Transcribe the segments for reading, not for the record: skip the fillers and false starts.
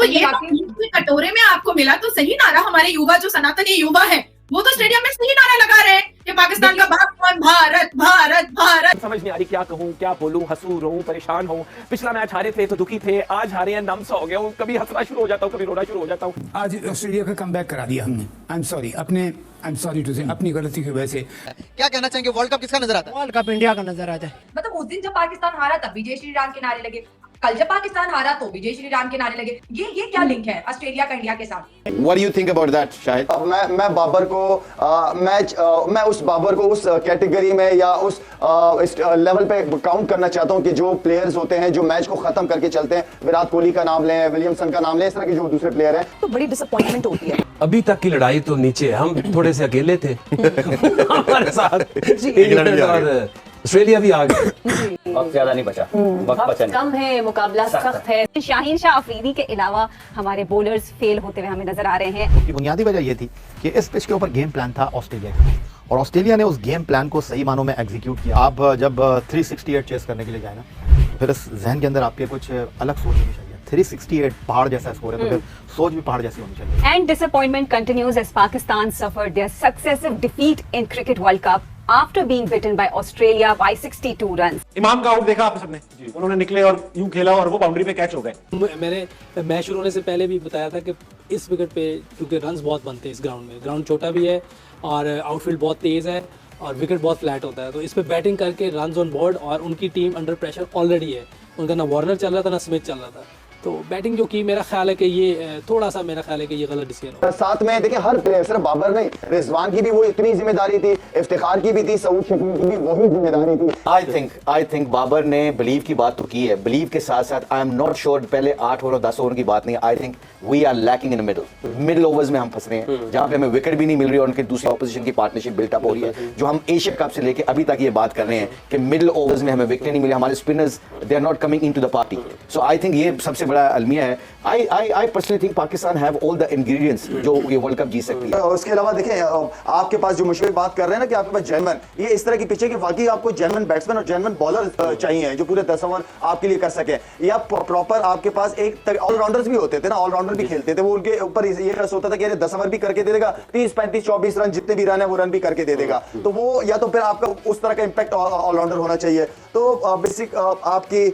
ये कटोरे में आपको मिला तो सही नारा, हमारे युवा जो सनातनी युवा है वो तो स्टेडियम में सही नारा लगा रहे हैं कि पाकिस्तान का बाप कौन, भारत भारत भारत। समझ नहीं आ रही क्या कहूँ, क्या बोलूँ, हंसू रहूं, परेशान हूँ। पिछला मैच हारे थे तो दुखी थे, आज हारे हैं नम सा हो गया हूँ। कभी हंसना शुरू हो जाता हूँ, कभी रोना शुरू हो जाता हूँ। आज ऑस्ट्रेलिया का कमबैक करा दिया हमने। आई एम सॉरी टू से अपनी गलती की वजह से। क्या कहना चाहेंगे, वर्ल्ड कप किसका नजर आता है? वर्ल्ड कप इंडिया का नजर आता है। मतलब उस दिन जब पाकिस्तान हारा तब भी जय श्री राम के नारे लगे, कल जब पाकिस्तान हारा तो भी जय श्री राम के नारे लगे। ये क्या लिंक है ऑस्ट्रेलिया का इंडिया के साथ? What do you think about that, Shahid? मैं बाबर को मैं उस बाबर को उस कैटेगरी में या उस लेवल पे काउंट करना चाहता हूं कि जो प्लेयर्स होते हैं जो मैच को खत्म करके चलते हैं। विराट कोहली का नाम लें, विलियमसन का नाम लें, इस तरह के जो दूसरे प्लेयर हैं तो बड़ी डिसअपॉइंटमेंट होती है। अभी तक की लड़ाई तो नीचे, हम थोड़े से अकेले थे हमारे साथ इंग्लैंड और ऑस्ट्रेलिया भी आ गए। वक्त ज्यादा नहीं बचा, वक्त बचा नहीं। कम है, मुकाबला सख्त है। शाहीन शाह अफरीदी के अलावा हमारे बॉलर्स फेल होते हुए हमें नजर आ रहे हैं। की बुनियादी वजह यह थी कि इस पिच के ऊपर गेम प्लान था ऑस्ट्रेलिया का, और ऑस्ट्रेलिया ने उस गेम प्लान को सही मानों में एग्जीक्यूट किया। आप जब 368 चेस करने के लिए जाए ना, फिर इस जहन के अंदर आपके कुछ अलग सोच होनी चाहिए। 368 पहाड़ जैसा स्कोर है तो फिर सोच भी पहाड़ जैसी होनी चाहिए। And disappointment continues as Pakistan suffered their successive defeat in Cricket World Cup after being beaten by Australia by 62 runs. इमाम का आउट देखा आपने सबने, उन्होंने निकले और यूं खेला और वो बाउंड्री पे कैच हो गए। मैंने मैच शुरू होने से पहले भी बताया था कि इस विकेट पे क्योंकि रन्स बहुत बनते हैं इस ग्राउंड में, ग्राउंड छोटा भी है और आउटफील्ड बहुत तेज है और विकेट बहुत फ्लैट होता है, तो इस पे बैटिंग करके रन्स ऑन बोर्ड और उनकी टीम अंडर प्रेशर ऑलरेडी है। उनका ना वार्नर चल रहा था ना स्मिथ चल रहा था, तो बैटिंग जो की मेरा ख्याल है कि ये थोड़ा सा मेरा ख्याल है कि ये गलत डिसीजन हो। साथ में देखिए हर प्लेयर, सिर्फ बाबर नहीं, रिजवान की भी वो इतनी जिम्मेदारी थी, इफ्तिखार की भी थी, सऊद शकील की भी वही जिम्मेदारी थी। आई थिंक बाबर ने बिलीव की बात तो की है, बिलीव के साथ साथ आई एम नॉट श्योर पहले 8 ओवर और 10 ओवर की बात नहीं। I think we are lacking in middle overs में हम फंस रहे हैं, जहां पे हमें विकेट भी नहीं मिल रही और उनके दूसरी ऑपोजिशन की पार्टनरशिप बिल्टअप हो रही है। जो हम एशिया कप से लेके अभी तक ये बात कर रहे हैं कि मिडिल ओवर्स में हमें विकेट नहीं मिली, हमारे spinners they are not coming into the party. So I think ये सबसे बड़ा अलमिया है। I personally think Pakistan have all the ingredients जो ये वर्ल्ड कप जीत सकती है। उसके अलावा देखें आपके पास जो मुश्किल बात कर रहे हैं ना कि आपके पास जेन्युइन, ये इस तरह की पिच है कि वाकई आपको जेन्युइन बैट्समैन और जेन्युइन बॉलर चाहिए जो पूरे 10 ओवर आपके लिए कर सके। या प्रॉपर आपके पास एक ऑलराउंडर्स भी होते थे ना, ऑलराउंडर भी खेलते थे, वो उनके ऊपर ये रस होता था कि 10 ओवर भी करके दे देगा, 30 35 24 रन जितने भी रन है वो रन भी करके दे देगा। तो वो या तो फिर आपका उस तरह का इंपैक्ट ऑलराउंडर होना चाहिए। तो बेसिक आपकी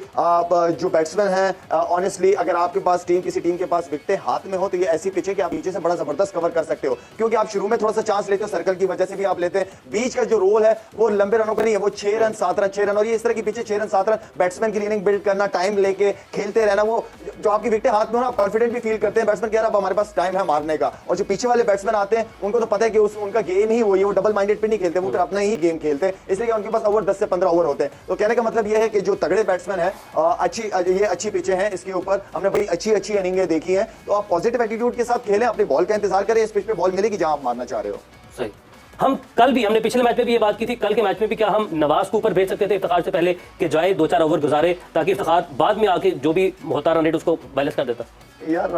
जो बैट्समैन है ऑनेस्टली अगर आपके पास किसी टीम के पास विकेटें हाथ में हो तो ये ऐसी पिच है कि आप नीचे से बड़ा जबरदस्त कवर कर सकते हो, क्योंकि आप शुरू में थोड़ा सा चांस लेते हो, सर्कल की वजह से भी आप लेते हैं। बीच का जो रोल है वो लंबे रनों का नहीं है, वो 6 रन 7 रन 6 रन, और ये इस तरह की पिच 6 रन 7 रन बैट्समैन की इनिंग बिल्ड करना, टाइम लेके खेलते रहना। वो जो आपकी विकेटें हाथ में हो ना, आप कॉन्फिडेंट भी फील करते हैं बैट्समैन, कह रहा अब हमारे पास टाइम है मारने का। और जो पीछे वाले बैट्समैन आते हैं उनको तो पता है कि उनका गेम ही वही है, वो डबल माइंडेड पे नहीं खेलते, वो फिर अपना ही गेम खेलते हैं, इसलिए उनके पास ओवर 10 से 15 ओवर होते हैं। तो कहने का मतलब ये है कि जो तगड़े बैट्समैन है अच्छी पिचें हैं, इसके ऊपर हमने बड़ी अच्छी इनिंगें देखी हैं। तो आप पॉजिटिव एटीट्यूड के साथ खेलें, अपनी बॉल का इंतजार करें, इस पिच पे बॉल मिलेगी जहां आप मारना चाह रहे हो। सही। हम हमने पिछले मैच में भी ये बात की थी, कल के मैच में भी क्या हम नवाज को ऊपर भेज सकते थे इफ्तिखार से पहले कि जाए 2-4 ओवर गुजारे ताकि इफ्तिखार बाद में आके जो भी होता रन रेट उसको बैलेंस कर देता। यार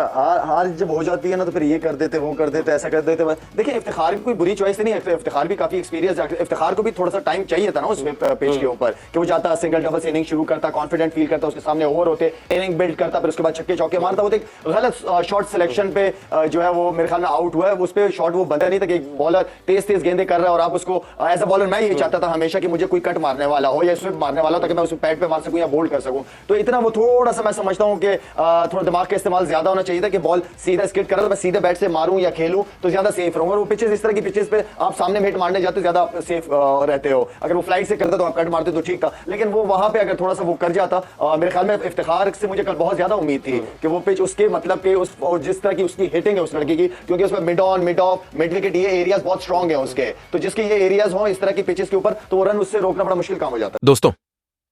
हार जब हो जाती है ना तो फिर ये कर देते, वो कर देते, ऐसा कर देते। देखिए इफ्तिखार की कोई बुरी चॉइस नहीं है, इफ्तिखार भी काफी एक्सपीरियंस है। इफ्तिखार को भी थोड़ा सा टाइम चाहिए था ना उस पिच के ऊपर कि वो जाता सिंगल डबल से इनिंग शुरू करता, कॉन्फिडेंट फील करता, उसके सामने ओवर होते, इनिंग बिल्ड करता, फिर उसके बाद छक्के चौके मारता। वो एक गलत शॉट सिलेक्शन पे जो है वो मेरे ख्याल में आउट हुआ है, उस पर शॉट वो बनता नहीं था कि बॉलर तेज गेंदे कर रहा है और आप उसको एज अ बॉलर मैं ये चाहता था हमेशा कि मुझे कोई कट मारने वाला हो या स्विप मारने वाला हो ताकि मैं उसको पैड पे मार सकूं या बोल्ड कर सकूं। तो इतना वो थोड़ा सा मैं समझता हूं कि थोड़ा दिमाग का इस्तेमाल ज्यादा होना चाहिए था कि बॉल सीधा स्किट कर रहा है तो मैं सीधे बैट से मारूं या खेलूं तो ज्यादा सेफ रहूंगा। वो पिचेस इस तरह की पिचेस पे आप सामने हिट मारने जाते ज्यादा सेफ रहते हो। अगर वो फ्लाइट से करता तो आप कट मारते तो ठीक था, लेकिन वो वहां पे अगर थोड़ा सा वो कर जाता, मेरे ख्याल में इफ्तिखार से मुझे कल बहुत ज्यादा उम्मीद थी कि वो पिच उसके मतलब के उस जिस तरह की उसकी हिटिंग है उस लड़के की, क्योंकि उसमें mid on mid of mid wicket ये एरियाज बहुत स्ट्रांग है उसके, तो जिसके ये एरियाज हो इस तरह की पिचेस के ऊपर तो वो रन उससे रोकना बड़ा मुश्किल काम हो जाता है। दोस्तों,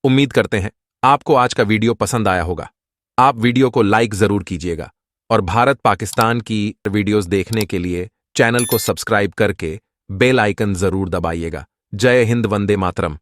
उम्मीद करते हैं आपको आज का वीडियो पसंद आया होगा। आप वीडियो को लाइक जरूर कीजिएगा और भारत पाकिस्तान की वीडियोस देखने के लिए चैनल को सब्सक्राइब करके बेल आइकन जरूर दबाइएगा। जय हिंद, वंदे मातरम।